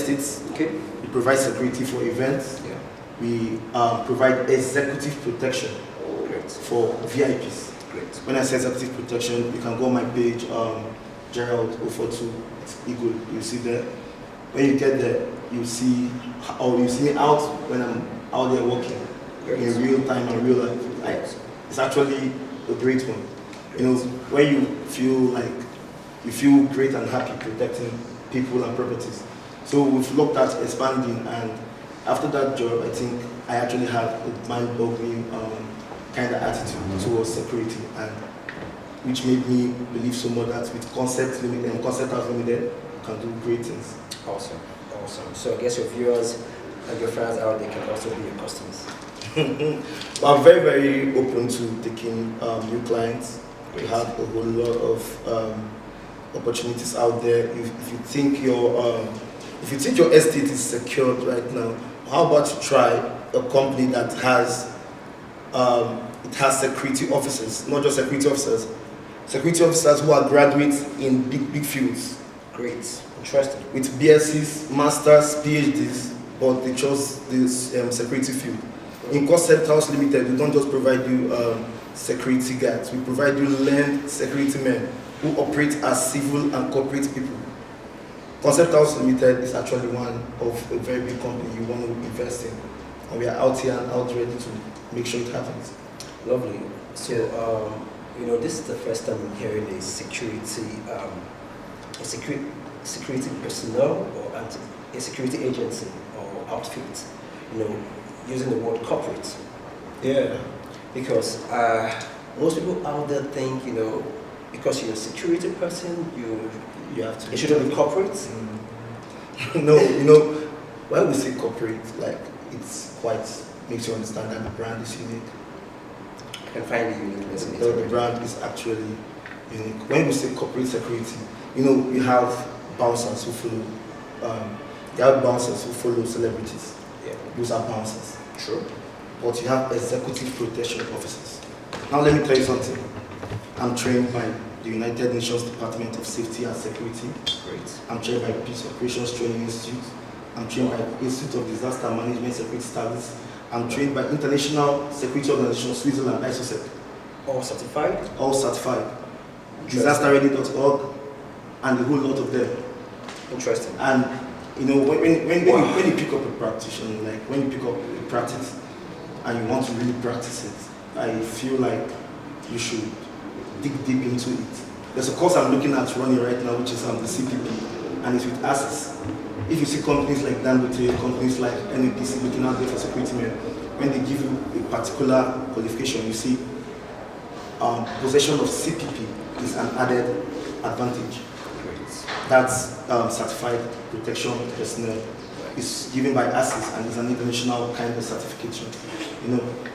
estates. Okay. We provide security for events. Yeah. We provide executive protection for VIPs. Great. When I say executive protection, you can go on my page, Gerald 042 Eagle. You see there. When you get there, you see me out when I'm out there working in real time and real life. Like, it's actually a great one. You know, when you feel great and happy protecting people and properties. So we've looked at expanding, and after that job, I think I actually had a mind-boggling kind of attitude towards security, and which made me believe so much that with Concept House Limited, you can do great things. Awesome, awesome. So I guess your viewers and your friends out there can also be your customers. I'm very, very open to taking new clients. We have a whole lot of opportunities out there. If you think your estate is secured right now, how about you try a company that has security officers, not just security officers who are graduates in big fields. Great, interesting. With BScs, masters, PhDs, but they chose this security field. In Concept House Limited, we don't just provide you security guards. We provide you learned security men who operate as civil and corporate people. Concept House Limited is actually one of a very big company you want to invest in, and we are out here and out ready to make sure it happens. Lovely. So, this is the first time I'm hearing a security personnel or a security agency or outfit, using the word corporate. Yeah. Because most people out there think, because you're a security person, you have to. It shouldn't be corporate. No, when we say corporate, like it's quite makes you understand that the brand is unique. I can find the uniqueness in it. The brand is actually unique. When we say corporate security, you have bouncers who follow. You have bouncers who follow celebrities. Yeah. Those are bouncers. True. But you have executive protection officers. Now let me tell you something. I'm trained by the United Nations Department of Safety and Security. Great. I'm trained by Peace Operations Training Institute. I'm trained by Institute of Disaster Management Security Studies. I'm trained by International Security Organization Switzerland, ISOSEC. All certified? All certified. Disasterready.org and a whole lot of them. Interesting. And when you pick up a practitioner, like when you pick up a practice and you want to really practice it, I feel like you should dig deep into it. There's a course I'm looking at running right now, which is the CPP, and it's with ASIS. If you see companies like Dangote, companies like NAPC looking out there for security men, when they give you a particular qualification, you see possession of CPP is an added advantage. Great. That's certified protection personnel. It's given by ASIS and it's an international kind of certification.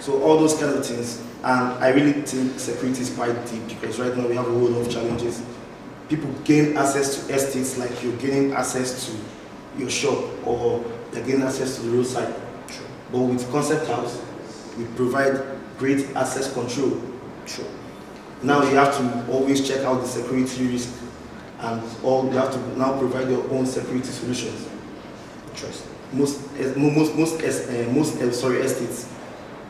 So all those kind of things. And I really think security is quite deep because right now we have a whole lot of challenges. People gain access to estates like you're gaining access to your shop or they're gaining access to the roadside. True. But with Concept House, we provide great access control. True. Now you have to always check out the security risk and you have to now provide your own security solutions. Interesting. Most estates,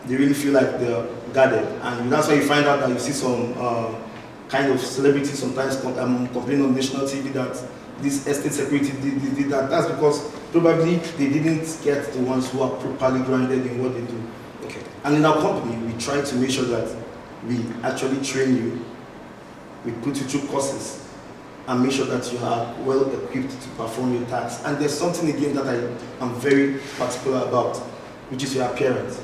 they really feel like they're guarded, and that's why you find out that you see some kind of celebrities sometimes complaining on national TV that this estate security did that. That's because probably they didn't get the ones who are properly grounded in what they do. Okay. And in our company, we try to make sure that we actually train you, we put you through courses, and make sure that you are well equipped to perform your tasks. And there's something again that I am very particular about, which is your appearance.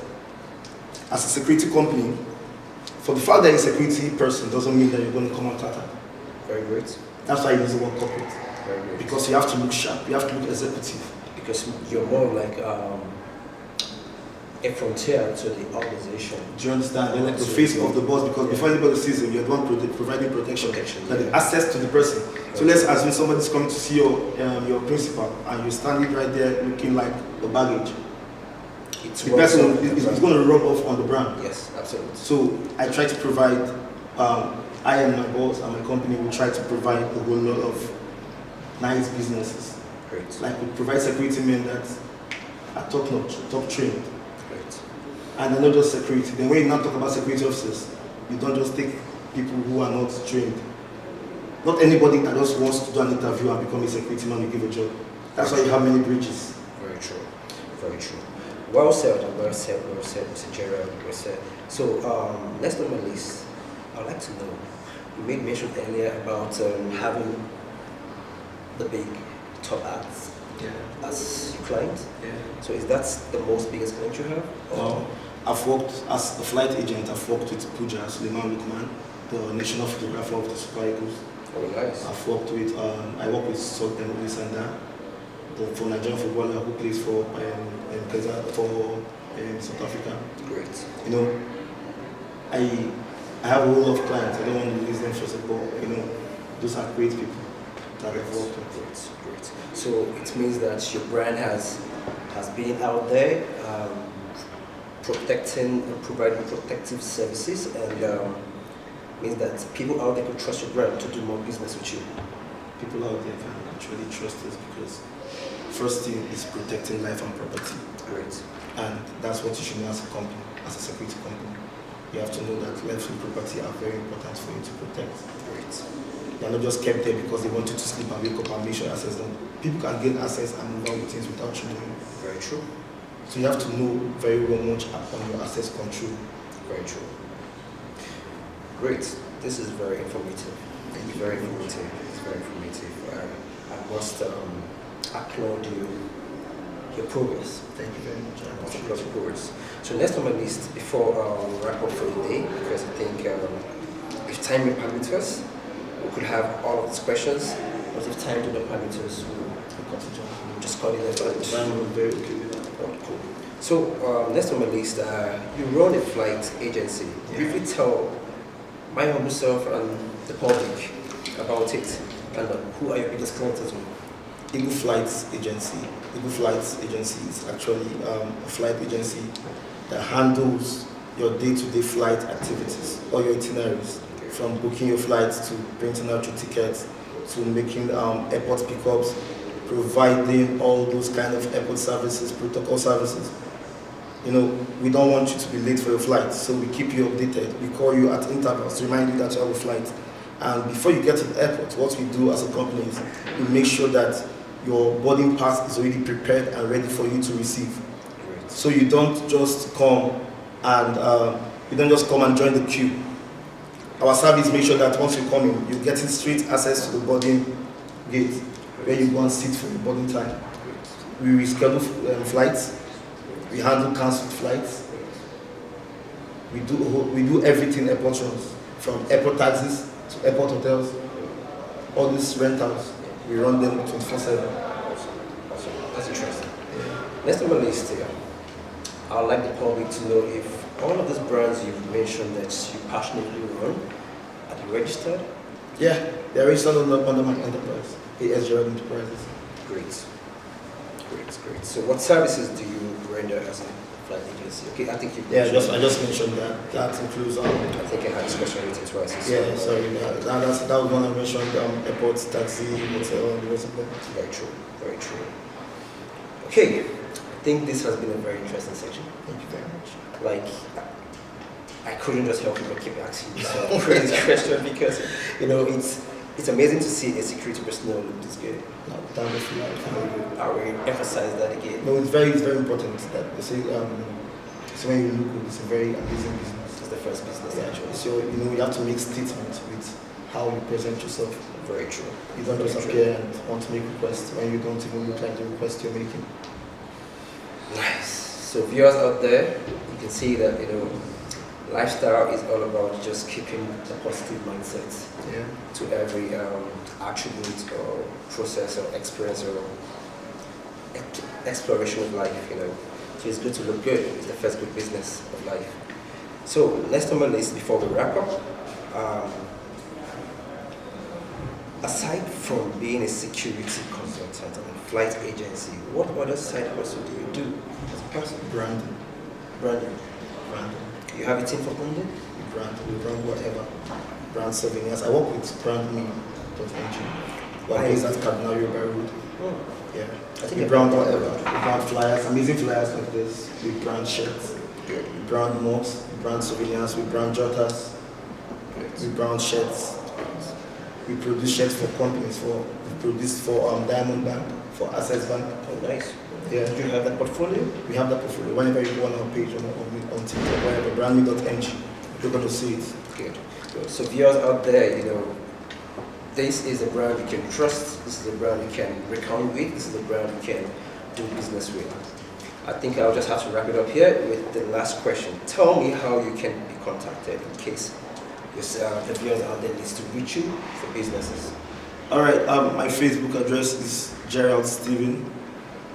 As a security company, for the fact that you're a security person doesn't mean that you're going to come out tattered. Very great. That's why you use the word corporate. Very great. Because you have to look sharp, you have to look executive. Because you're more like a frontier to the organization. Do you understand? You're like the face of the boss because before anybody sees him, you're the one providing protection. The access to the person. So let's assume somebody's coming to see your principal and you're standing right there looking like a baggage. The person is going to rub off on the brand. Yes, absolutely. So I try to provide, I and my boss and my company will try to provide a whole lot of nice businesses Great. Like we provide security men that are top notch, top trained. Great. And they're not just security. Then when you now talk about security officers, you don't just take people who are not trained. Not anybody that just wants to do an interview and become a security man, you give a job. That's why you have many bridges. Very true. Very true. Well said, Mr. Gerald. Well said. So, next on my list, I'd like to know, you made mention earlier about having the big top acts as your client. Yeah. So is that the most biggest client you have? No. I've worked as a flight agent. I've worked with Pooja Suleiman Lukman, the national photographer of the Super Eagles. Oh, nice. I've worked with, I work with Sultan Ulisanda, the Nigerian footballer who plays for South Africa. Great. You know, I have a whole lot of clients. I don't want to lose them for support. You know, those are great people that I've worked with. Great. So it means that your brand has been out there protecting and providing protective services, and means that people out there could trust your brand to do more business with you. People out there can actually trust us because first thing is protecting life and property. Great. And that's what you should know as a company, as a security company. You have to know that life and property are very important for you to protect. Great. They are not just kept there because they want you to sleep and wake up and make sure access them. People can gain access and move on with things without you knowing. Very true. So you have to know very well much on your access control. Very true. Great. This is very informative. It's very informative. It's very informative. I must applaud your progress. Thank you very much. I must applaud your progress. So next on my list, before we wrap up for the day, because I think if time will permit us, we could have all of these questions. But if time do not permit us, we'll just call it a I'm very okay with that. Oh, cool. So next on my list, you run a flight agency. Briefly tell my humble self and the public about it, and who are your biggest clients as well? Eagle Flights Agency. Eagle Flights Agency is actually a flight agency that handles your day-to-day flight activities, all your itineraries, from booking your flights to printing out your tickets to making airport pickups, providing all those kind of airport services, protocol services. You know, we don't want you to be late for your flight, so we keep you updated. We call you at intervals to remind you that you have a flight. And before you get to the airport, what we do as a company is we make sure that your boarding pass is already prepared and ready for you to receive. Great. So you don't just come and join the queue. Our service makes sure that once you come in, you're getting straight access to the boarding gate, where you go and sit for your boarding time. We reschedule flights. We handle cancelled flights. We do everything airport runs, from airport taxis to airport hotels, all these rentals. We run them 24/7. Awesome. That's interesting. Next on my list here, I'd like the public to know if all of these brands you've mentioned that you passionately run, are they registered? Yeah, they're registered under my enterprise, AS Gerald Enterprises. Great. So what services do you render as a flight agency? Okay, I think you. Yeah, I just mentioned that. That includes. I think I had this question written twice. Yeah, sorry. That was one I mentioned. Airports, taxi, hotel, and the rest of them. Very true. Okay, I think this has been a very interesting section. Thank you very much. Like, I couldn't just help you but keep asking you some crazy question because it's amazing to see a security personnel look this good. No, that was I will emphasize that again. No, it's very important that they say. So when you look good, it's a very amazing business. It's the first business actually. So you have to make statements with how you present yourself. Very true. You don't just appear and want to make requests when you don't even look like the request you're making. Nice. So viewers out there, you can see that lifestyle is all about just keeping a positive mindset to every attribute or process or experience or exploration of life. So it's good to look good. It's the first good business of life. So next on my list before we wrap up. Aside from being a security consultant and flight agency, what other side hustle do you do as a person? Branding. You have a team for branding? We brand whatever. Brand surveillance. I work with brandme.ng. We're based at Cardinal Yoruba Road. Yeah. I think We brand whatever. We brand flyers. I'm using flyers like this. We brand shirts. We brand mugs. We brand souvenirs. We brand jotters. We brand shirts. We produce shirts for companies. We produce for Diamond Bank, for Access Bank. Oh, nice. Yeah. Do you have that portfolio? We have that portfolio. Whenever you go on our page on TikTok, wherever, brandme.ng, you're going to see it. Good. So viewers out there, you know, this is a brand you can trust. This is a brand you can recount with. This is a brand you can do business with. I think I'll just have to wrap it up here with the last question. Tell me how you can be contacted in case the viewers out there needs to reach you for businesses. All right. My Facebook address is Gerald Steven.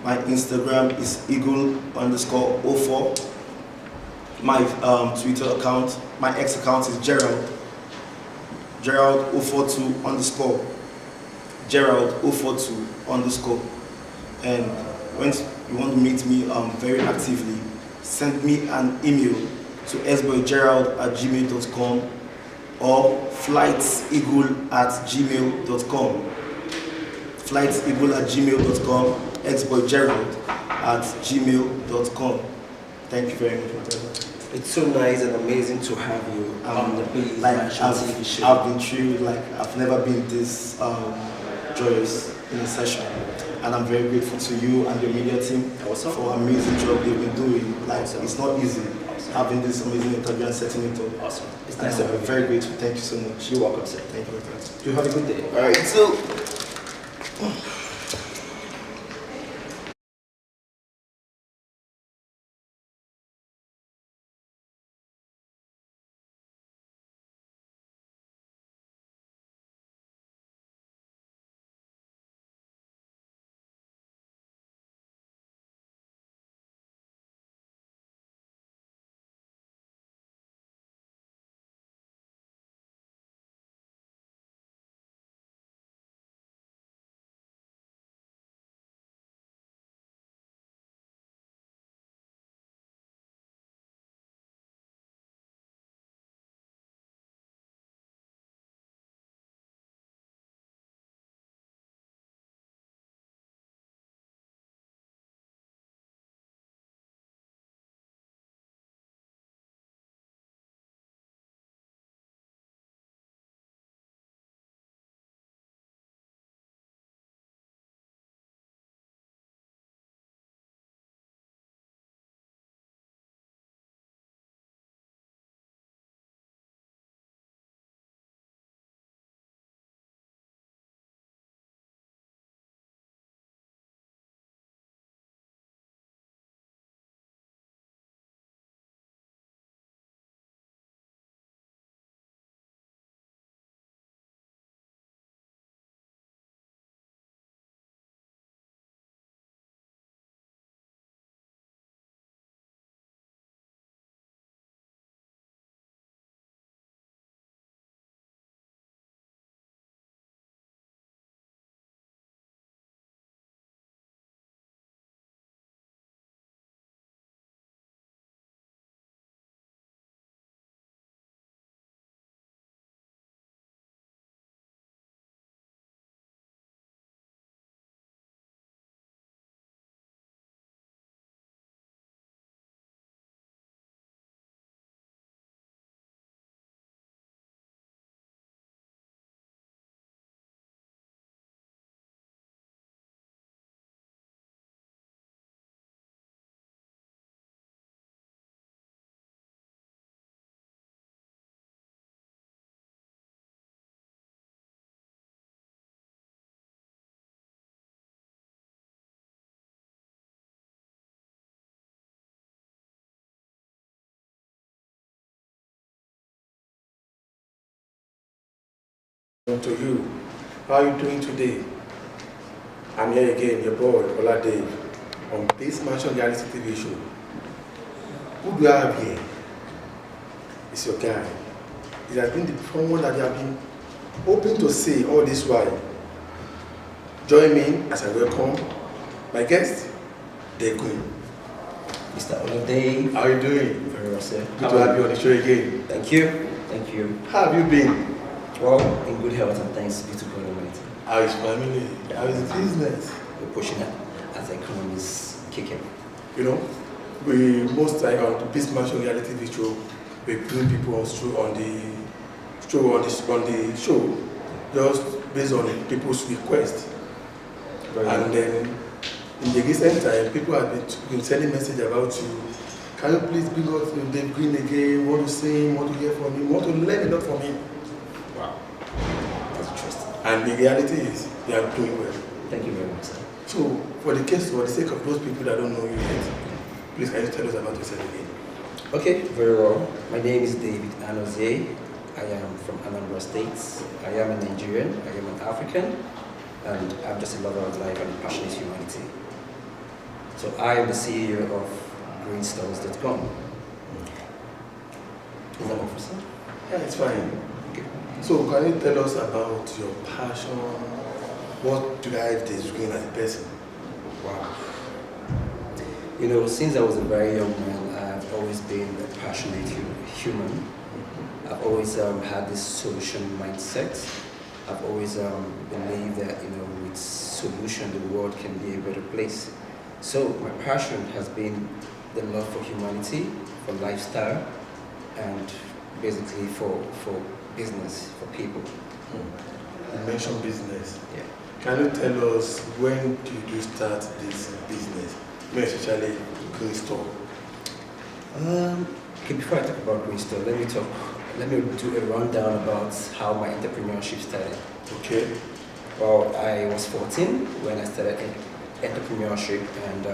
My Instagram is eagle_04. My Twitter account, my X account is Gerald042_. Gerald042_. And when you want to meet me very actively, send me an email to sboygerald@gmail.com or flightseagle@gmail.com. flightseagle@gmail.com, xboygerald@gmail.com. Thank you very much, my brother. It's so nice and amazing to have you on the Base TV show. I've been through, I've never been this joyous in a session. And I'm very grateful to you and your media team for an amazing job they've been doing. It's not easy having this amazing interview and setting it up. Awesome. It's nice to have you. Very grateful. Thank you so much. You're welcome, sir. Thank you very much. You have a good day. All right, so. To you, how are you doing today? I'm here again, your boy Ola Dave, on Base Mansion Reality TV show. Who do I have here? It's your guy. It has been the promo that you have been hoping to see all this while. Join me as I welcome my guest, the Queen. Mr. Ola Dave. How are you doing? Very well, sir. Good to have you on the show again. Thank you. Thank you. How have you been? Well, in good health and thanks be to God Almighty. How is family? How is business? we're pushing it as the economy is kicking. You know, we most time on the Beast Mansion reality TV show, we bring people on the show just based on people's request. And then in the recent time, people have been sending message about you. Can you please bring us Dave Green again? Want to sing, want to hear from him, want to learn a lot from him. Wow, that's interesting. And the reality is, they are doing well. Thank you very much, sir. So, for the sake of those people that don't know you yet, please can you tell us about yourself again? Okay, very well. My name is David Anozie. I am from Anambra State. I am a Nigerian, I am an African, and I'm just a lover of life and a passionate humanity. So I am the CEO of greenstones.com. Is that all, sir? Yeah, it's fine. Okay. So can you tell us about your passion? What drives this green as a person? Wow. You know, since I was a very young man, I've always been a passionate human. I've always had this solution mindset. I've always believed that, you know, with solution, the world can be a better place. So my passion has been the love for humanity, for lifestyle, and basically for business, for people. You mentioned business. Yeah. Can you tell us when did you start this business, especially Green Store? Okay, before I talk about Green Store, let me do a rundown about how my entrepreneurship started. Okay. Well, I was 14 when I started entrepreneurship, and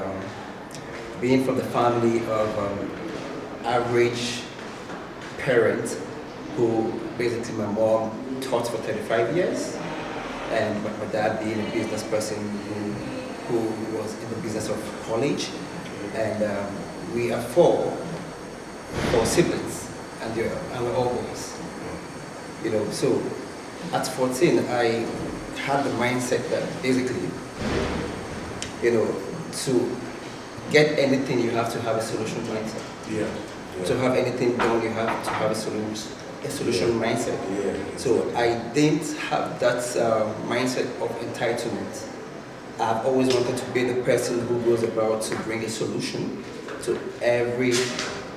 being from the family of average parents, who basically my mom taught for 35 years, and my dad being a business person who was in the business of college, and we are four siblings, and we're all boys. You know, so at 14, I had the mindset that basically, you know, to get anything, you have to have a solution mindset. Yeah. To have anything done, you have to have a solution mindset. Yeah. So I didn't have that mindset of entitlement. I've always wanted to be the person who goes about to bring a solution to every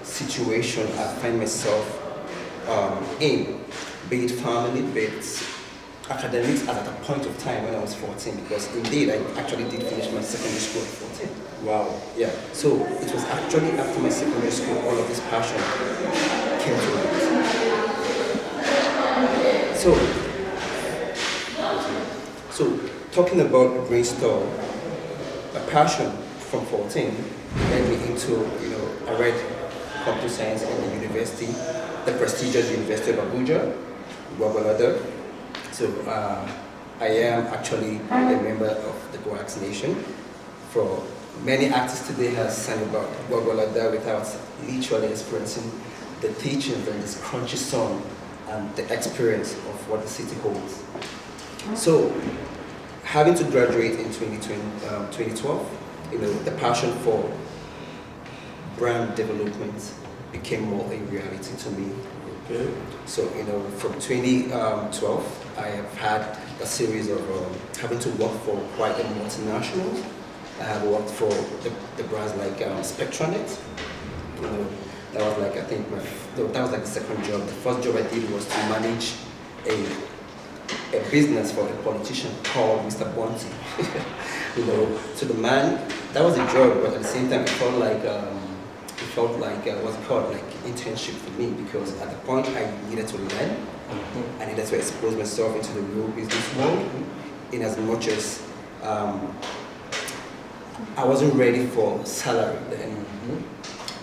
situation I find myself in, be it family, be it academics, at a point of time when I was 14, because indeed I actually did finish my secondary school at 14. Wow. Yeah, so it was actually after my secondary school all of this passion came to light. So talking about Green Store, my passion from 14 led me into, you know, I read computer science in the university, the prestigious University of Abuja, Gwagwalada. So I am actually a member of the Goax Nation. For many artists today have sang about Gwagwalada without literally experiencing the teachings and this crunchy song and the experience of what the city holds. So having to graduate in 2012, you know, the passion for brand development became more a reality to me. Okay. So, you know, from 2012, I have had a series of having to work for quite a multinational. I have worked for the brands like Spectranet. You know, that was like, I think, that was like the second job. The first job I did was to manage a business for a politician called Mr. Bonte. You know, so the man, that was a job, but at the same time, it felt like what's it called, like internship for me, because at the point I needed to learn, I needed to expose myself into the real business world, in as much as I wasn't ready for salary then,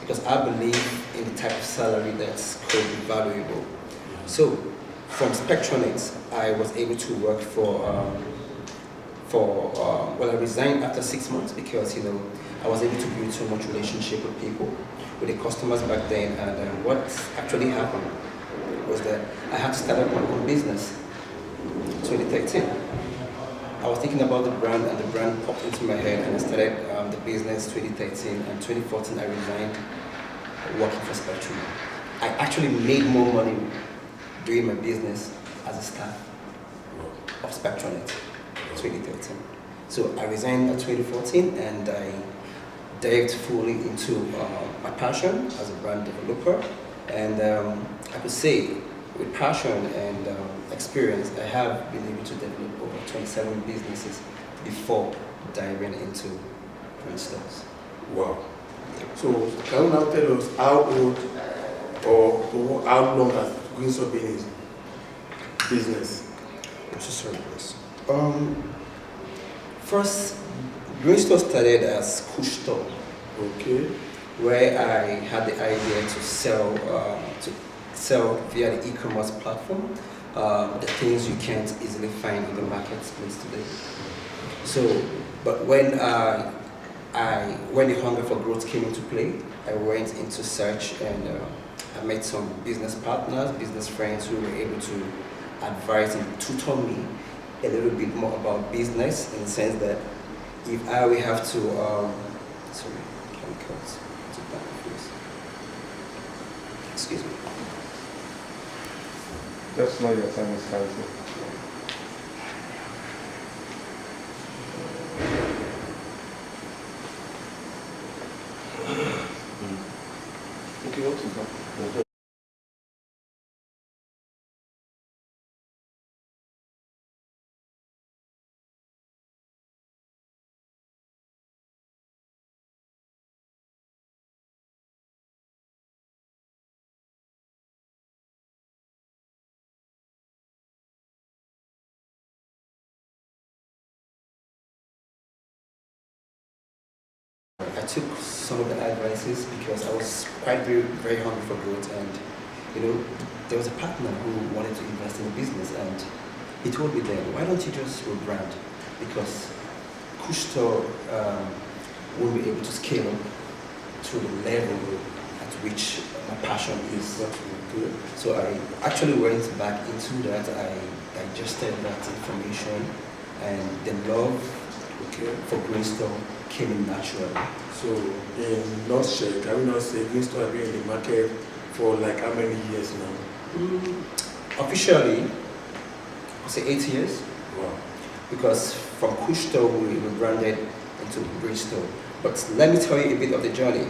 because I believe in the type of salary that's could be valuable. So from Spectranet, I was able to work well, I resigned after 6 months because, you know, I was able to build so much relationship with people, with the customers back then, and what actually happened was that I had to start up my own business. 2013. I was thinking about the brand, and the brand popped into my head, and I started the business 2013, and 2014 I resigned working for Spectrum. I actually made more money doing my business as a staff of Spectranet 2013. So I resigned in 2014 and I dived fully into my passion as a brand developer. And I could say with passion and experience, I have been able to develop over 27 businesses before diving into print stores. Wow. So can you now tell us how old or how long has Green Store been in business? I'm so sorry, boss. First, Green Store started as Kush Store, Okay. where I had the idea to sell via the e-commerce platform the things you can't easily find in the marketplace today. So, but when the hunger for growth came into play, I went into search and I met some business partners, business friends who were able to advise and tutor me a little bit more about business, in the sense that if I will have to, sorry, chemicals, excuse me. That's not your time is counting. Okay, what's it? I took some of the advices because I was quite very hungry for growth, and there was a partner who wanted to invest in the business, and he told me then, why don't you just rebrand? Because Kushto won't be able to scale up to the level at which my passion is. So I actually went back into that. I digested that information, and the love for Green Store came in naturally. So in nutshell, can we not say Green Store has been in the market for like how many years now? Officially, I'll say 8 years. Wow. Because from Kush Store we rebranded into Green Store. But let me tell you a bit of the journey.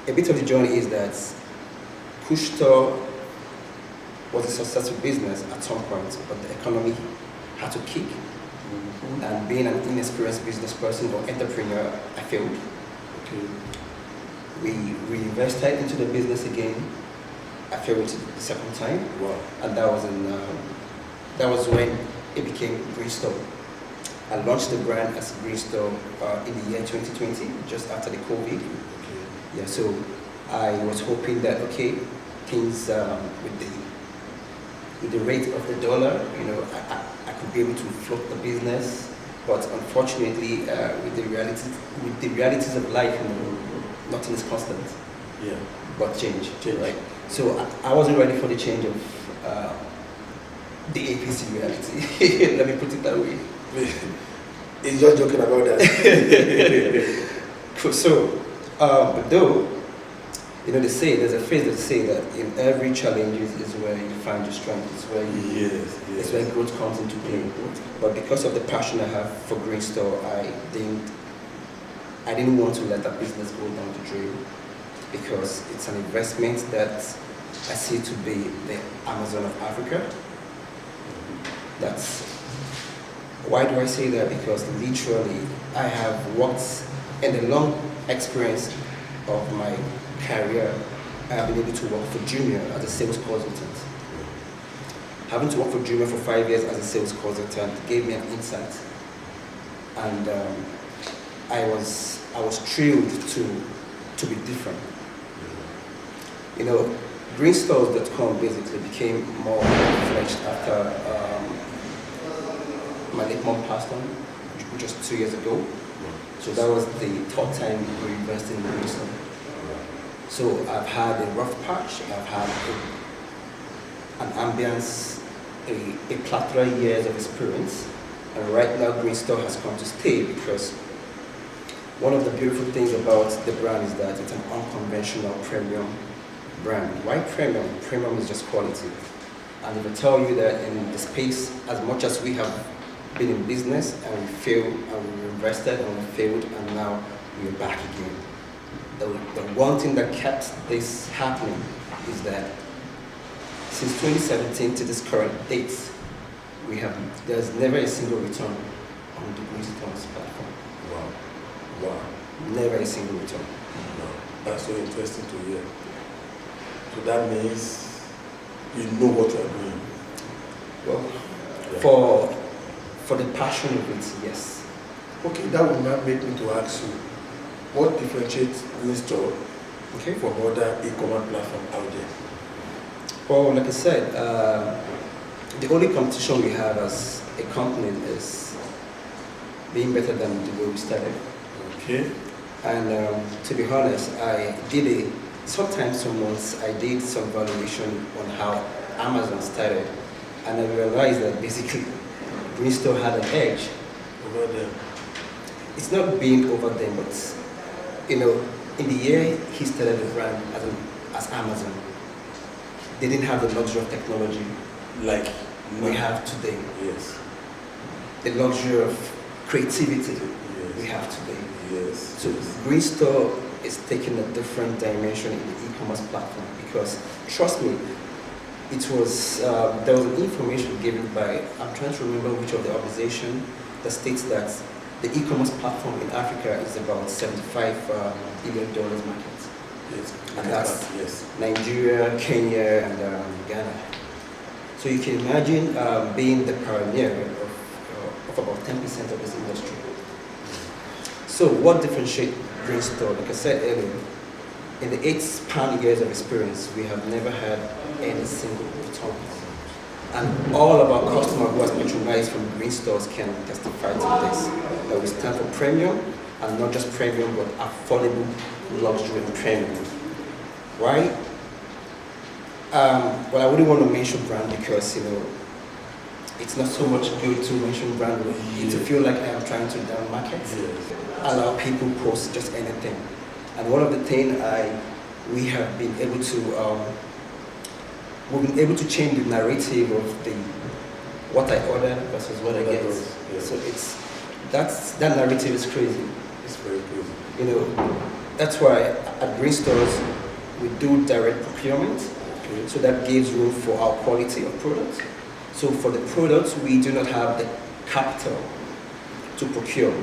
A bit of the journey is that Kush Store was a successful business at some point, but the economy had to kick. And being an inexperienced business person or entrepreneur, I failed. Okay. We reinvested into the business again. I failed the second time. Wow. And that was when it became Green Store. I launched the brand as Green Store in the year 2020, just after the COVID. Okay. Yeah, so I was hoping that things with the rate of the dollar, I could be able to float the business. But unfortunately, with the realities of life, nothing is constant. Yeah. But change. Right? So I wasn't ready for the change of the APC reality. Let me put it that way. He's just joking about that. So, but though, they say, there's a phrase that say that in every challenge is where you find your strength, it's where it's where growth comes into play. But because of the passion I have for Green Store, I didn't want to let that business go down the drain, because it's an investment that I see to be the Amazon of Africa. Why do I say that? Because literally I have worked in the long experience of my career. I have been able to work for Junior as a sales consultant. Having to work for Junior for 5 years as a sales consultant gave me an insight, and I was thrilled to be different. Greenstores.com basically became more fledged after my late mom passed on, which was 2 years ago. So that was the third time we invested in Green Store. So I've had a rough patch, I've had an ambience, a plethora of years of experience, and right now Green Store has come to stay, because one of the beautiful things about the brand is that it's an unconventional premium brand. Why premium? Premium is just quality. And if I tell you that in the space, as much as we have been in business and we failed and we invested and we failed and now we're back again. The one thing that kept this happening is that since 2017 to this current date, there's never a single return on the Greenstone's platform. Wow. Wow. Never a single return. No. That's so interesting to hear. So that means you know what you are doing. Well, Yeah. for the passion of it, yes. Okay, that would now make me to ask you, what differentiates Greenstone from other e-commerce platforms out there? Well, like I said, the only competition we have as a company is being better than the way we started. Okay. And to be honest, sometimes some months I did some valuation on how Amazon started, and I realized that basically Greenstone had an edge. Over them. It's not being over them, but in the year he started the brand as Amazon, they didn't have the luxury of technology Like we have today. Yes. The luxury of creativity Yes. we have today. Yes. So Greenstone is taking a different dimension in the e-commerce platform because, trust me, there was an information given by, I'm trying to remember which of the organization, that states that the e-commerce platform in Africa is about $75 billion market. Yes. And that's yes. Nigeria, Kenya, and Ghana. So you can imagine being the pioneer of about 10% of this industry. So what differentiates Greenstone? Like I said earlier, in the 8 span years of experience, we have never had any single return. And all of our customers who has patronized from green stores can testify to this. That we stand for premium, and not just premium, but affordable luxury and premium. Right? Well, I wouldn't want to mention brand because, it's not so much good to mention brand. To feel like I am trying to down market. Allow people post just anything. And one of the things we've been able to change the narrative of what I order versus what I get. Yes. So that narrative is crazy. It's very crazy. That's why at Green Stores we do direct procurement. Okay. So that gives room for our quality of products. So for the products we do not have the capital to procure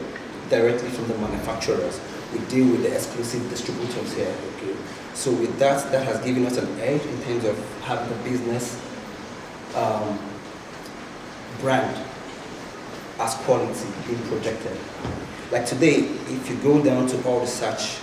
directly from the manufacturers. We deal with the exclusive distributors here. Okay. So with that has given us an edge in terms of having the business brand as quality being projected. Like today, if you go down to all the search